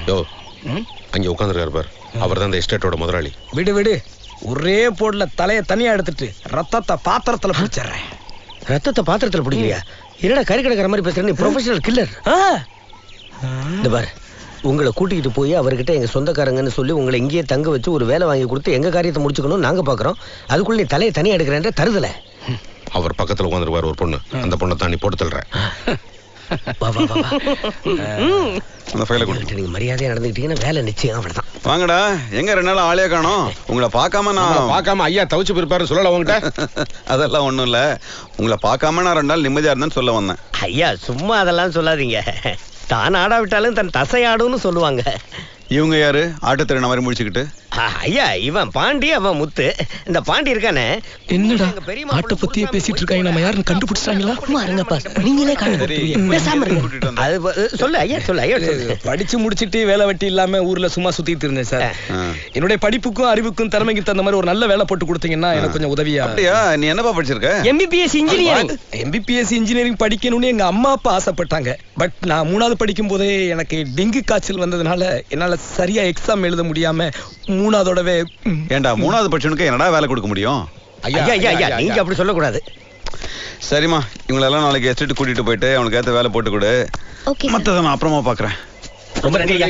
யோ அங்க உட்காந்துருக்காரு பார், அவர் தான் இந்த எஸ்டேட்டோட முதலாளி. விடு விடு, ஒரே போட்ல தலையை தனியா எடுத்துட்டு ரத்தத்தை பாத்திரத்துல பிடிச்சிடுறேன். ரத்தத்தை பாத்திரத்துல பிடிக்கிறியா? என்னடா கறி கிடக்கிற மாதிரி பேசுற, நீ ப்ரொஃபஷனல் கில்லர். இந்த பாரு, உங்களை கூட்டிகிட்டு போய் அவர்கிட்ட எங்க சொந்தக்காரங்கன்னு சொல்லி உங்களை இங்கேயே தங்க வச்சு ஒரு வேலை வாங்கி கொடுத்து எங்க காரியத்தை முடிச்சுக்கணும் நாங்க பாக்குறோம். அதுக்குள்ள நீ தலையை தனியா எடுக்கிறேன்ற தருதல. அவர் பக்கத்துல உட்காந்துருவார் ஒரு பொண்ணு, அந்த பொண்ணை தான் நீ போட்டு தள்ளுற. அந்த ஃபைலை கொடுத்து நீங்க மரியாதையா நடந்துக்கிட்டீங்கன்னா வேலை நிச்சயம். அவ்வளவுதான். வாங்கடா. எங்க 2 நாள் ஆளே காணோம். உங்களை பார்க்காம நான் பார்க்காம ஐயா தவிச்சு போயிருப்பாரு சொல்லல உங்ககிட்ட. அதெல்லாம் ஒண்ணும் இல்ல. உங்களை பார்க்காம நான் 2 நாள் நிம்மதியா இருந்தேன்னு சொல்ல வந்தேன். ஐயா சும்மா அதெல்லாம் சொல்லாதீங்க. தான் ஆடாவிட்டாலும் தன் தசை ஆடுன்னு சொல்லுவாங்க. இவங்க யாரு? ஆட்டத்திறன மாதிரி முடிச்சுக்கிட்டு. ஐயா இவன் பாண்டி, அவன் முத்து. இந்த பாண்டி இருக்கானே, என்னடா ஆட்ட பத்தியே பேசிட்டு இருக்காங்க, நம்ம யாருன்னு கண்டுபிடிச்சாங்களா? நீங்களே கூட்டிட்டு சொல்லு ஐயா, சொல்லு ஐயா. படிச்சு முடிச்சிட்டு வேலை வெட்டி இல்லாம ஊர்ல சும்மா சுத்திட்டு இருந்தேன் சார். என்னுடைய படிப்புக்கும் அறிவுக்கும் திறமைக்கு தகுந்த மாதிரி ஒரு நல்ல வேலை போட்டு கொடுத்தீங்கன்னா எனக்கு கொஞ்சம் உதவியா. அப்படியா? நீ என்னப்பா படிச்சிருக்க? MBBS engineering. MBBS இன்ஜினியரிங் படிக்கணும்னு எங்க அம்மா அப்பா ஆசைப்பட்டாங்க. பட் நான் 3வது படிக்கும் போதே எனக்கு டெங்கு காய்ச்சல் வந்ததுனால என்னால சரியா எக்ஸாம் எழுத முடியாம 3வதோடவே. ஏண்டா 3வது படிச்சவனுக்கு என்னடா வேலை கொடுக்க முடியும்? ஐயா ஐயா ஐயா, நீங்க அப்படி சொல்லக்கூடாது. சரிம்மா, இவங்களெல்லாம் நாளைக்கு எஸ்டேட் கூட்டிட்டு போயிட்டு அவனுக்கு ஏத்த வேலை போட்டு கொடு. மத்தத நான் அப்புறமா பாக்குறேன். ரொம்ப நன்றி ஐயா.